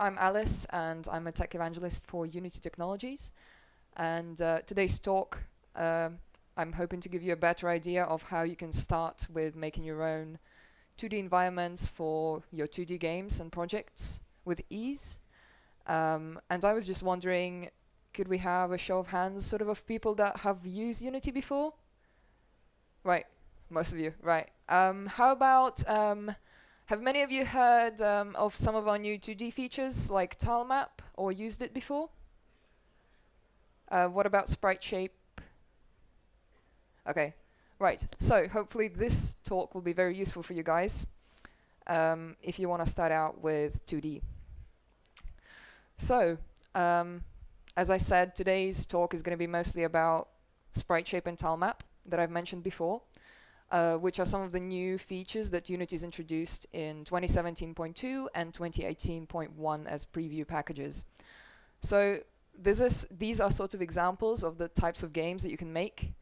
I'm Alice, and I'm a tech evangelist for Unity Technologies. And today's talk, I'm hoping to give you a better idea of how you can start with making your own 2D environments for your 2D games and projects with ease. And I was just wondering, could we have a show of hands sort of people that have used Unity before? Right, most of you, right. How about, have many of you heard of some of our new 2D features like Tile Map or used it before? What about Sprite Shape? Okay, right. So hopefully this talk will be very useful for you guys if you want to start out with 2D. So, as I said, today's talk is going to be mostly about Sprite Shape and Tile Map that I've mentioned before, which are some of the new features that Unity's introduced in 2017.2 and 2018.1 as preview packages. So these are sort of examples of the types of games that you can make.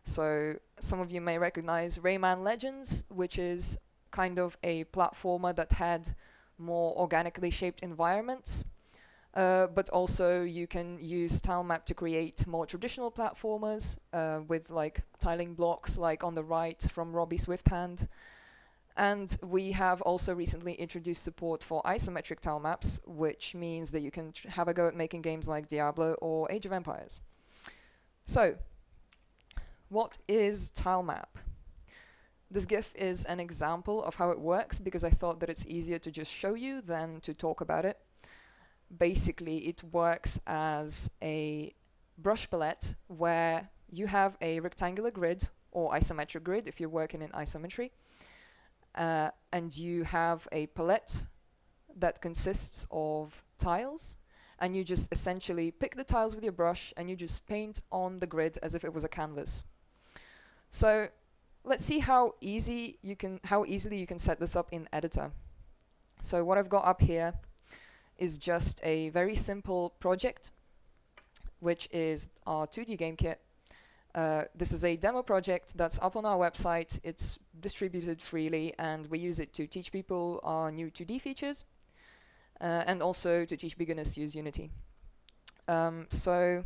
So some of you may recognize Rayman Legends, which is kind of a platformer that had more organically shaped environments. But also you can use Tile Map to create more traditional platformers with like tiling blocks like on the right from Robbie Swifthand. And we have also recently introduced support for Isometric Town Maps, which means that you can have a go at making games like Diablo or Age of Empires. So, what is Tile Map? This GIF is an example of how it works because I thought that it's easier to just show you than to talk about it. Basically, it works as a brush palette where you have a rectangular grid or isometric grid if you're working in isometry. And you have a palette that consists of tiles, and you just essentially pick the tiles with your brush and you just paint on the grid as if it was a canvas. So let's see how easily you can set this up in Editor. So what I've got up here is just a very simple project, which is our 2D game kit. This is a demo project that's up on our website. It's distributed freely, and we use it to teach people our new 2D features, and also to teach beginners to use Unity. So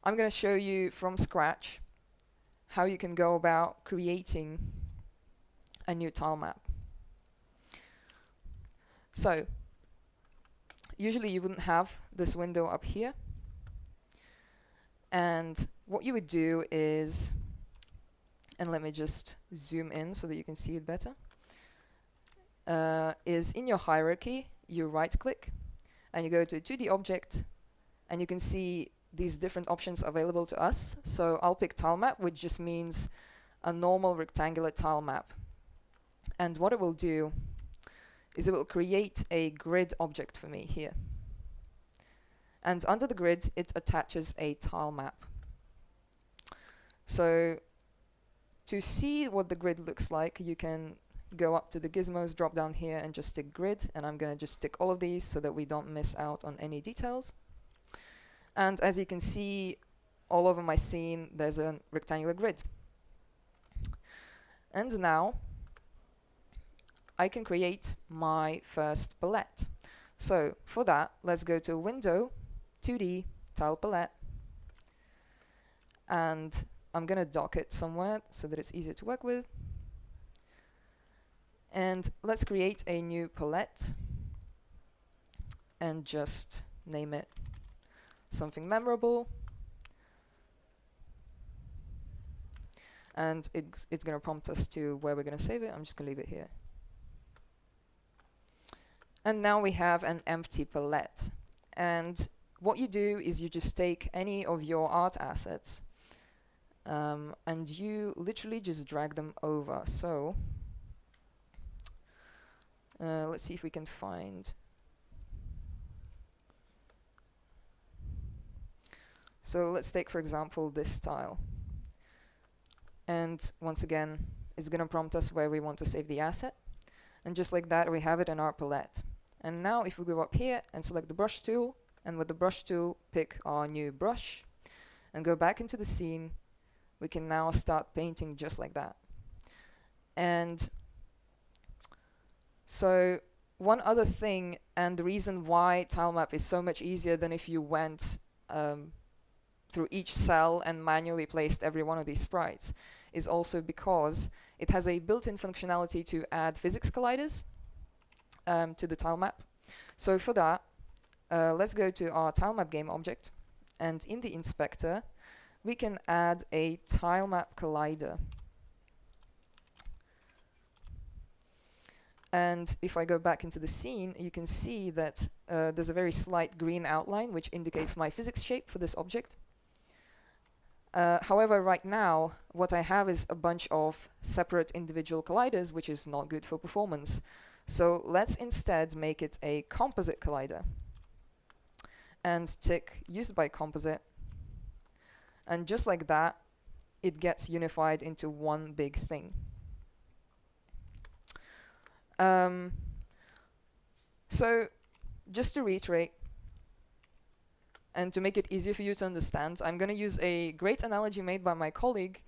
I'm going to show you from scratch how you can go about creating a new tile map. So usually you wouldn't have this window up here. And what you would do is, and let me just zoom in so that you can see it better, is in your hierarchy, you right click and you go to 2D object, and you can see these different options available to us. So I'll pick tile map, which just means a normal rectangular tile map. And what it will do is it will create a grid object for me here. And under the grid, it attaches a tile map. So to see what the grid looks like, you can go up to the gizmos, drop down here, and just stick grid. And I'm going to just stick all of these so that we don't miss out on any details. And as you can see, all over my scene, there's a rectangular grid. And now I can create my first palette. So for that, let's go to Window, 2D, Tile Palette, and I'm going to dock it somewhere so that it's easier to work with. And let's create a new palette and just name it something memorable. And it's going to prompt us to where we're going to save it. I'm just going to leave it here. And now we have an empty palette. And what you do is you just take any of your art assets and you literally just drag them over. So let's see if we can find. So let's take, for example, this tile. And once again, it's going to prompt us where we want to save the asset. And just like that, we have it in our palette. And now if we go up here and select the brush tool, and with the brush tool, pick our new brush, and go back into the scene, we can now start painting just like that. And so one other thing, and the reason why tile map is so much easier than if you went through each cell and manually placed every one of these sprites, is also because it has a built-in functionality to add physics colliders to the tile map. So for that, let's go to our tile map game object, and in the inspector, we can add a tile map collider. And if I go back into the scene, you can see that there's a very slight green outline, which indicates my physics shape for this object. However, right now, what I have is a bunch of separate individual colliders, which is not good for performance. So let's instead make it a composite collider. And tick used by composite. And just like that, it gets unified into one big thing. So just to reiterate, and to make it easier for you to understand, I'm going to use a great analogy made by my colleague,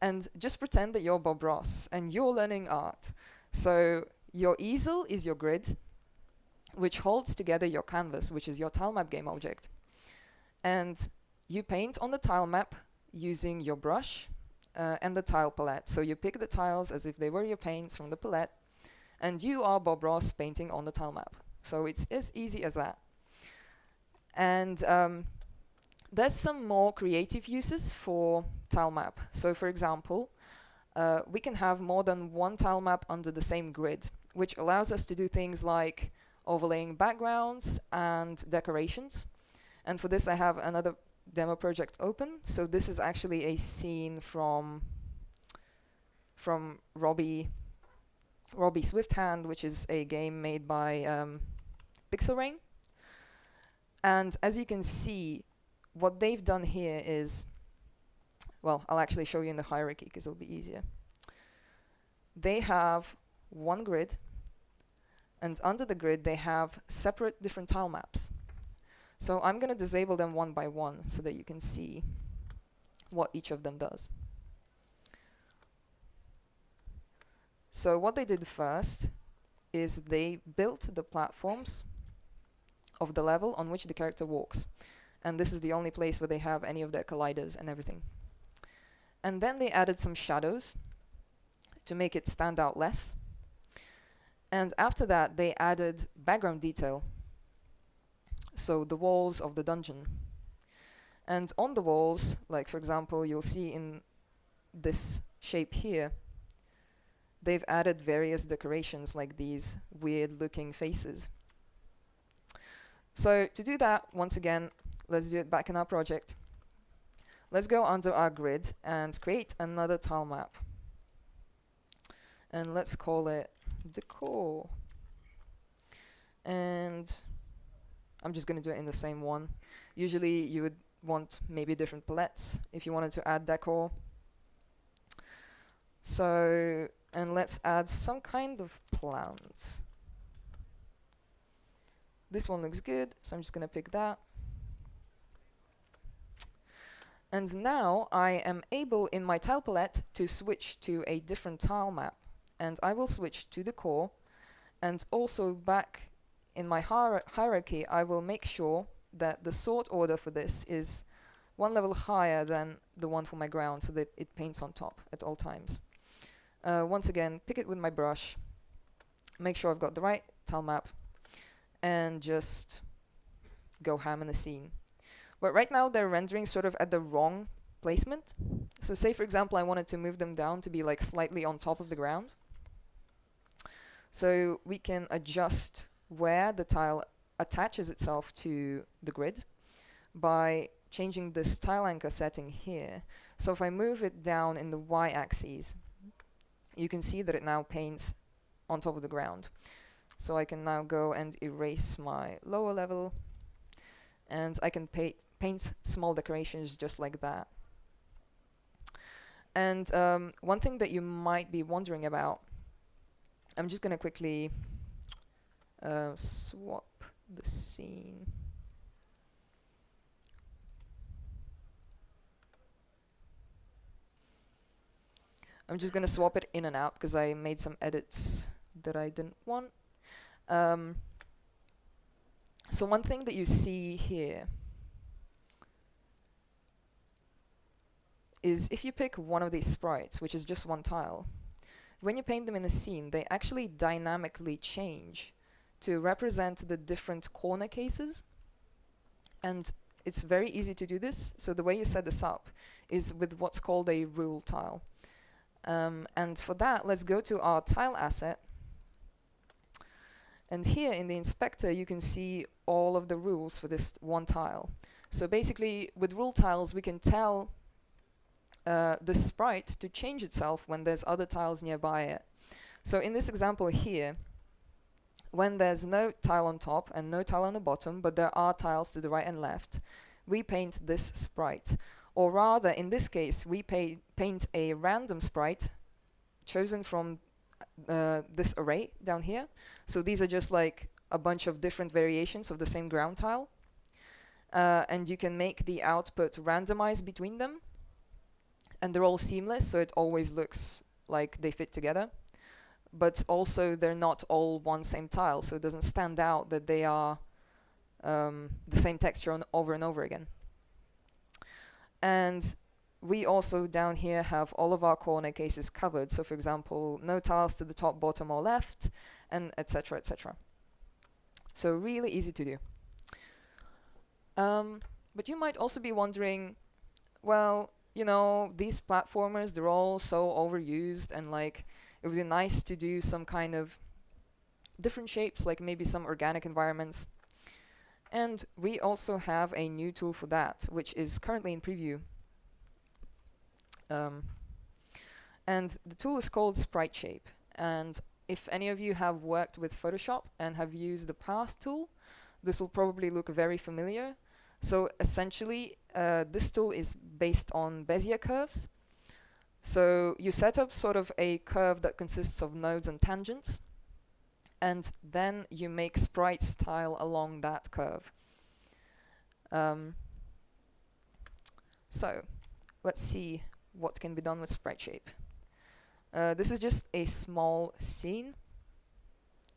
and just pretend that you're Bob Ross and you're learning art. So your easel is your grid, which holds together your canvas, which is your tile map game object. And you paint on the tile map using your brush and the tile palette. So you pick the tiles as if they were your paints from the palette, and you are Bob Ross painting on the tile map. So it's as easy as that. And there's some more creative uses for tile map. So for example, we can have more than one tile map under the same grid, which allows us to do things like overlaying backgrounds and decorations. And for this, I have another demo project open. So this is actually a scene from Robbie Swifthand, which is a game made by Pixel Rain. And as you can see, what they've done here is, well, I'll actually show you in the hierarchy because it'll be easier. They have one grid, and under the grid they have separate different tile maps. So I'm going to disable them one by one so that you can see what each of them does. So what they did first is they built the platforms of the level on which the character walks. And this is the only place where they have any of their colliders and everything. And then they added some shadows to make it stand out less. And after that, they added background detail. So the walls of the dungeon. And on the walls, like for example, you'll see in this shape here, they've added various decorations like these weird looking faces. So to do that, once again, let's do it back in our project. Let's go under our grid and create another tile map. And let's call it decor. And I'm just going to do it in the same one. Usually you would want maybe different palettes if you wanted to add decor. So, and let's add some kind of plant. This one looks good, so I'm just going to pick that. And now I am able in my tile palette to switch to a different tile map. And I will switch to the core. And also back in my hierarchy, I will make sure that the sort order for this is one level higher than the one for my ground so that it paints on top at all times. Once again, pick it with my brush. Make sure I've got the right tile map. And just go ham in the scene. But right now they're rendering sort of at the wrong placement. So say for example I wanted to move them down to be like slightly on top of the ground. So we can adjust where the tile attaches itself to the grid by changing this tile anchor setting here. So if I move it down in the y-axis, you can see that it now paints on top of the ground. So I can now go and erase my lower level, and I can paint small decorations just like that. And one thing that you might be wondering about, I'm just going to quickly swap the scene. I'm just going to swap it in and out because I made some edits that I didn't want. So one thing that you see here is if you pick one of these sprites, which is just one tile, when you paint them in a scene, they actually dynamically change to represent the different corner cases. And it's very easy to do this. So the way you set this up is with what's called a rule tile. And for that, let's go to our tile asset. And here in the inspector, you can see all of the rules for this one tile. So basically, with rule tiles, we can tell the sprite to change itself when there's other tiles nearby it. So in this example here, when there's no tile on top and no tile on the bottom, but there are tiles to the right and left, we paint this sprite. Or rather, in this case, we paint a random sprite chosen from this array down here. So these are just like a bunch of different variations of the same ground tile. And you can make the output randomize between them. And they're all seamless, so it always looks like they fit together. But also, they're not all one same tile, so it doesn't stand out that they are the same texture over and over again. And we also down here have all of our corner cases covered. So for example, no tiles to the top, bottom, or left, and etc., etc. So really easy to do. But you might also be wondering, well, you know, these platformers, they're all so overused, and like it would be nice to do some kind of different shapes, like maybe some organic environments. And we also have a new tool for that, which is currently in preview. And the tool is called Sprite Shape. And if any of you have worked with Photoshop and have used the Path tool, this will probably look very familiar. So essentially, this tool is based on Bezier curves. So you set up sort of a curve that consists of nodes and tangents, and then you make sprites tile along that curve. So let's see what can be done with Sprite Shape. This is just a small scene,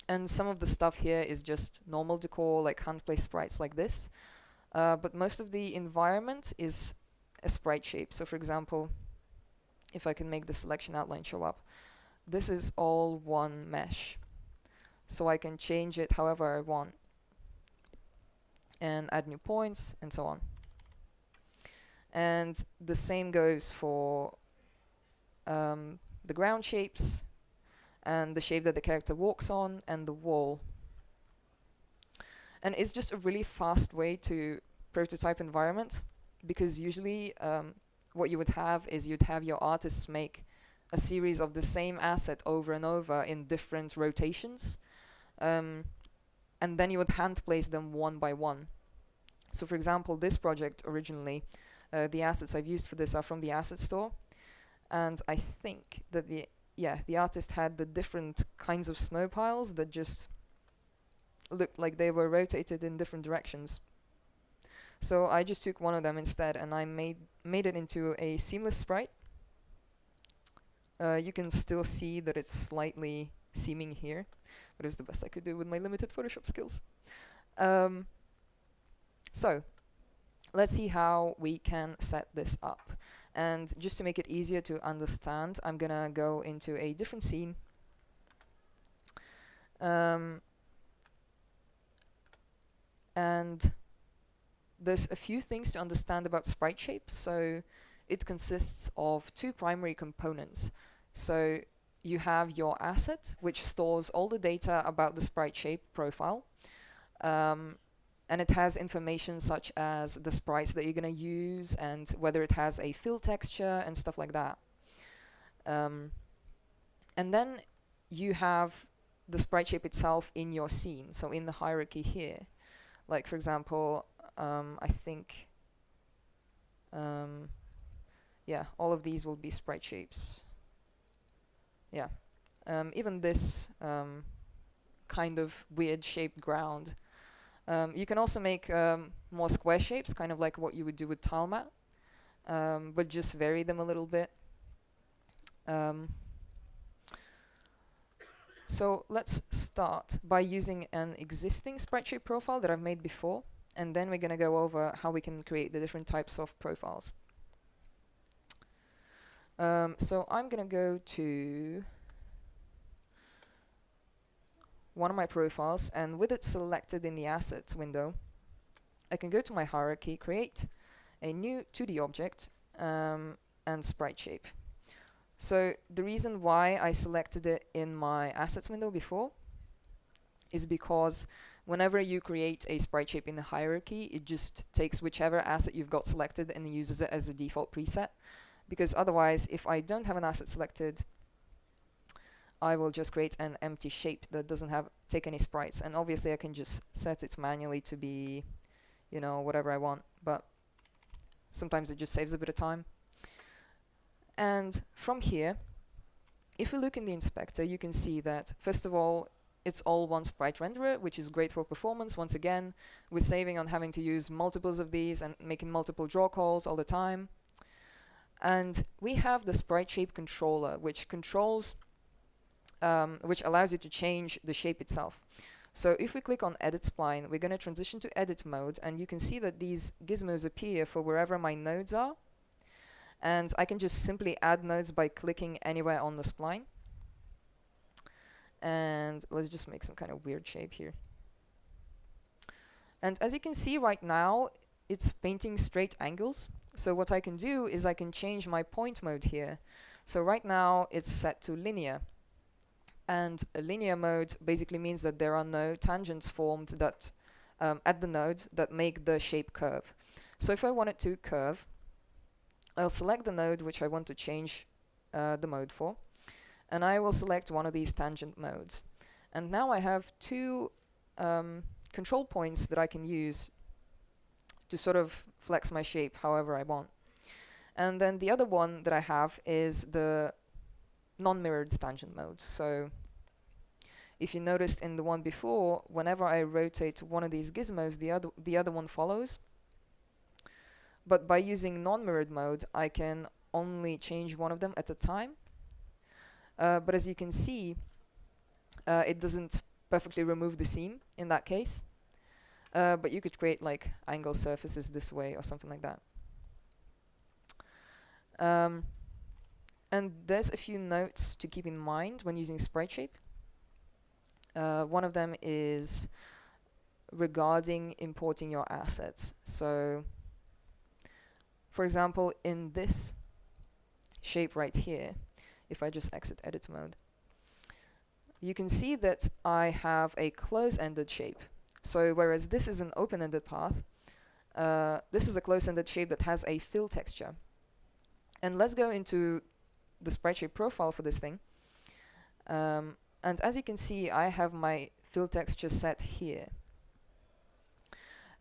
and some of the stuff here is just normal decor, like hand-placed sprites like this. But most of the environment is a sprite shape. So for example, if I can make the selection outline show up, this is all one mesh. So I can change it however I want and add new points and so on. And the same goes for the ground shapes and the shape that the character walks on and the wall. And it's just a really fast way to prototype environments, because usually what you would have is you'd have your artists make a series of the same asset over and over in different rotations, and then you would hand place them one by one. So for example, this project originally, the assets I've used for this are from the asset store, and I think that the artist had the different kinds of snow piles that just looked like they were rotated in different directions. So I just took one of them instead, and I made it into a seamless sprite. You can still see that it's slightly seaming here, but it's the best I could do with my limited Photoshop skills. So let's see how we can set this up. And just to make it easier to understand, I'm gonna go into a different scene. And there's a few things to understand about Sprite Shape. So it consists of two primary components. So you have your asset, which stores all the data about the Sprite Shape profile. And it has information such as the sprites that you're going to use and whether it has a fill texture and stuff like that. And then you have the Sprite Shape itself in your scene, so in the hierarchy here. Like for example, I think, yeah, all of these will be Sprite Shapes. Yeah, even this kind of weird shaped ground. You can also make more square shapes, kind of like what you would do with Tile Map, but just vary them a little bit. So let's start by using an existing Sprite Shape profile that I've made before, and then we're going to go over how we can create the different types of profiles. So I'm going to go to one of my profiles, and with it selected in the Assets window, I can go to my hierarchy, create a new 2D object, and Sprite Shape. So the reason why I selected it in my Assets window before is because whenever you create a Sprite Shape in the hierarchy, it just takes whichever asset you've got selected and uses it as a default preset. Because otherwise, if I don't have an asset selected, I will just create an empty shape that doesn't take any sprites. And obviously I can just set it manually to be, you know, whatever I want, but sometimes it just saves a bit of time. And from here, if we look in the inspector, you can see that, first of all, it's all one sprite renderer, which is great for performance. Once again, we're saving on having to use multiples of these and making multiple draw calls all the time. And we have the Sprite Shape controller, which controls, which allows you to change the shape itself. So if we click on Edit Spline, we're going to transition to Edit mode, and you can see that these gizmos appear for wherever my nodes are. And I can just simply add nodes by clicking anywhere on the spline. And let's just make some kind of weird shape here. And as you can see right now, it's painting straight angles. So what I can do is I can change my point mode here. So right now it's set to linear. And a linear mode basically means that there are no tangents formed that at the node that make the shape curve. So if I want it to curve, I'll select the node which I want to change the mode for, and I will select one of these tangent modes. And now I have two control points that I can use to sort of flex my shape however I want. And then the other one that I have is the non-mirrored tangent mode. So if you noticed in the one before, whenever I rotate one of these gizmos, the other one follows. But by using non-mirrored mode, I can only change one of them at a time. But as you can see, it doesn't perfectly remove the seam in that case. But you could create like angle surfaces this way or something like that. And there's a few notes to keep in mind when using Sprite Shape. One of them is regarding importing your assets. So for example, in this shape right here, if I just exit edit mode, you can see that I have a close-ended shape. So whereas this is an open-ended path, this is a close-ended shape that has a fill texture. And let's go into the Sprite Shape profile for this thing. And as you can see, I have my fill texture set here.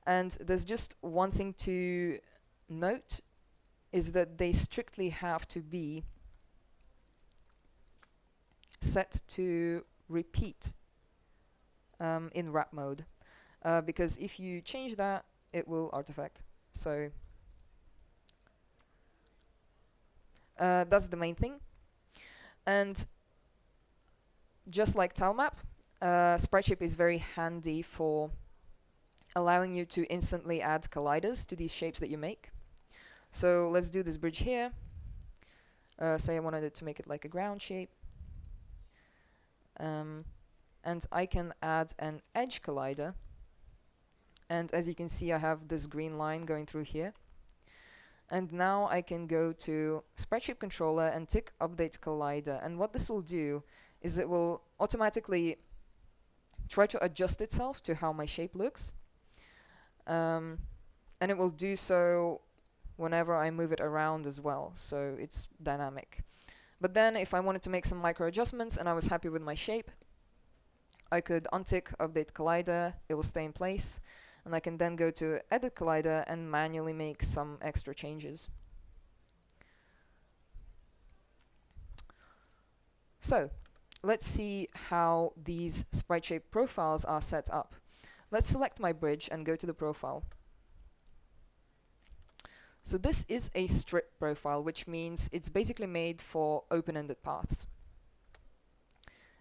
And there's just one thing to note, is that they strictly have to be set to repeat in wrap mode. Because if you change that, it will artifact. So that's the main thing. And just like Town Map, Sprite Shape is very handy for allowing you to instantly add colliders to these shapes that you make. So let's do this bridge here. Say I wanted it to make it like a ground shape. And I can add an edge collider. And as you can see, I have this green line going through here. And now I can go to Sprite Shape controller and tick update collider. And what this will do is it will automatically try to adjust itself to how my shape looks. And it will do so whenever I move it around as well, so it's dynamic. But then if I wanted to make some micro adjustments and I was happy with my shape, I could untick update collider, it will stay in place, and I can then go to edit collider and manually make some extra changes. So let's see how these Sprite Shape profiles are set up. Let's select my bridge and go to the profile. So this is a strip profile, which means it's basically made for open-ended paths.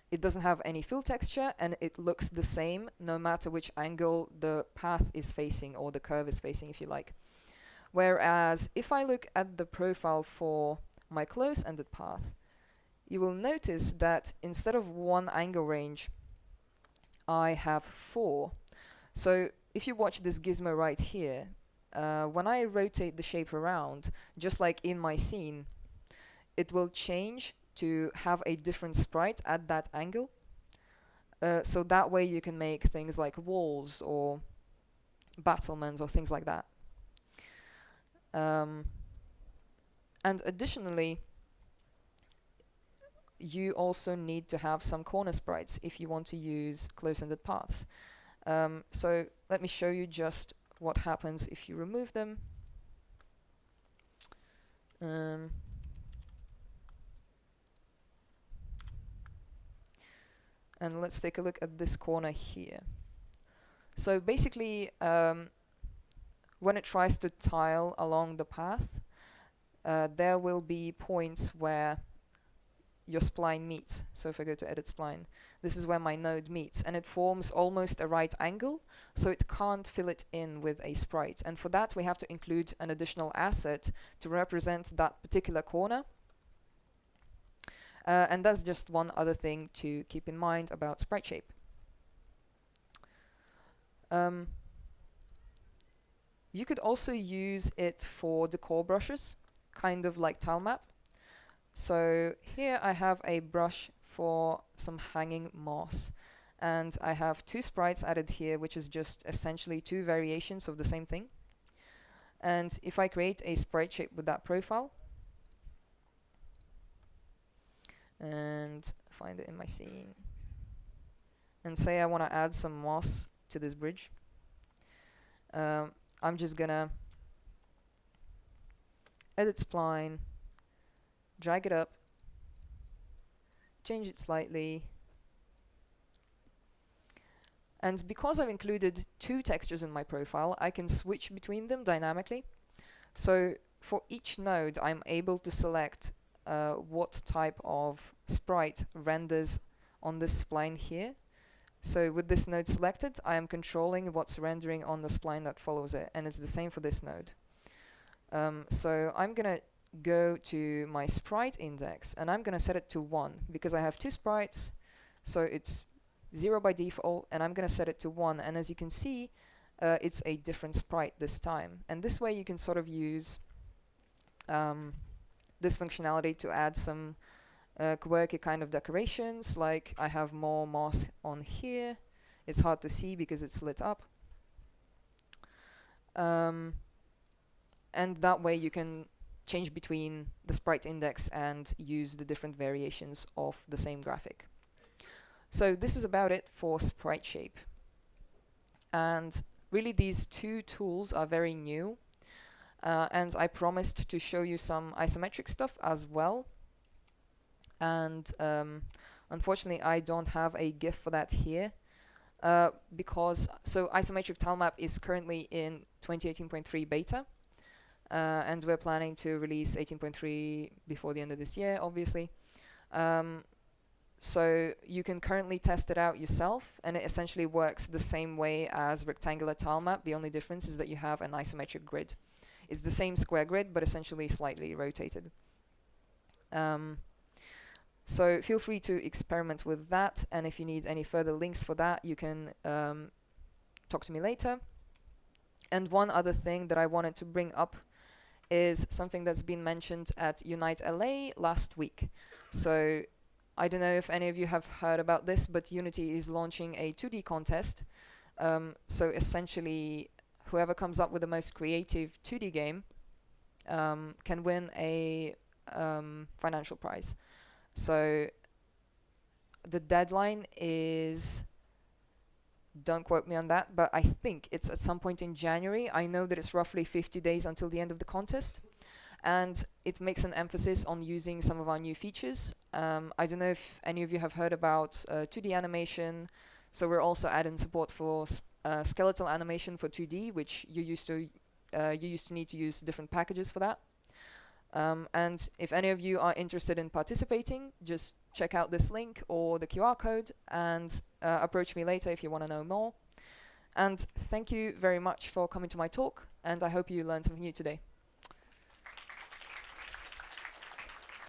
it doesn't have any fill texture, and it looks the same no matter which angle the path is facing, or the curve is facing, if you like. Whereas if I look at the profile for my close-ended path, you will notice that instead of one angle range, I have 4. So if you watch this gizmo right here, when I rotate the shape around, just like in my scene, it will change to have a different sprite at that angle. So that way you can make things like walls or battlements or things like that. And additionally, you also need to have some corner sprites if you want to use close-ended paths. So let me show you just what happens if you remove them. And let's take a look at this corner here. So basically, when it tries to tile along the path, there will be points where your spline meets. So if I go to edit spline, this is where my node meets, and it forms almost a right angle, so it can't fill it in with a sprite. And for that, we have to include an additional asset to represent that particular corner. And that's just one other thing to keep in mind about Sprite Shape. You could also use it for decor brushes, kind of like Tile Map. So here I have a brush for some hanging moss, and I have 2 sprites added here, which is just essentially 2 variations of the same thing. And if I create a sprite shape with that profile, and find it in my scene, and say I want to add some moss to this bridge, I'm just gonna edit spline, drag it up, change it slightly, and because I've included 2 textures in my profile, I can switch between them dynamically. So for each node, I'm able to select what type of sprite renders on this spline here. So with this node selected, I am controlling what's rendering on the spline that follows it, and it's the same for this node. So I'm gonna go to my sprite index, and I'm gonna set it to 1 because I have 2 sprites, so it's 0 by default, and I'm gonna set it to 1, and as you can see, it's a different sprite this time. And this way you can sort of use this functionality to add some quirky kind of decorations, like I have more moss on here. It's hard to see because it's lit up. And that way you can change between the sprite index and use the different variations of the same graphic. So this is about it for Sprite Shape. And really these 2 tools are very new. And I promised to show you some isometric stuff as well. And unfortunately, I don't have a GIF for that here. Because Isometric Town Map is currently in 2018.3 beta. And we're planning to release 18.3 before the end of this year, obviously. So you can currently test it out yourself, and it essentially works the same way as rectangular tile map. The only difference is that you have an isometric grid. It's the same square grid, but essentially slightly rotated. So feel free to experiment with that, and if you need any further links for that, you can talk to me later. And one other thing that I wanted to bring up is something that's been mentioned at Unite LA last week. So I don't know if any of you have heard about this, but Unity is launching a 2D contest. So essentially, whoever comes up with the most creative 2D game can win a financial prize. So the deadline is, don't quote me on that, but I think it's at some point in January. I know that it's roughly 50 days until the end of the contest. And it makes an emphasis on using some of our new features. I don't know if any of you have heard about 2D animation. So we're also adding support for skeletal animation for 2D, which you used to need to use different packages for that. And if any of you are interested in participating, just check out this link or the QR code and approach me later if you want to know more. And thank you very much for coming to my talk, and I hope you learned something new today.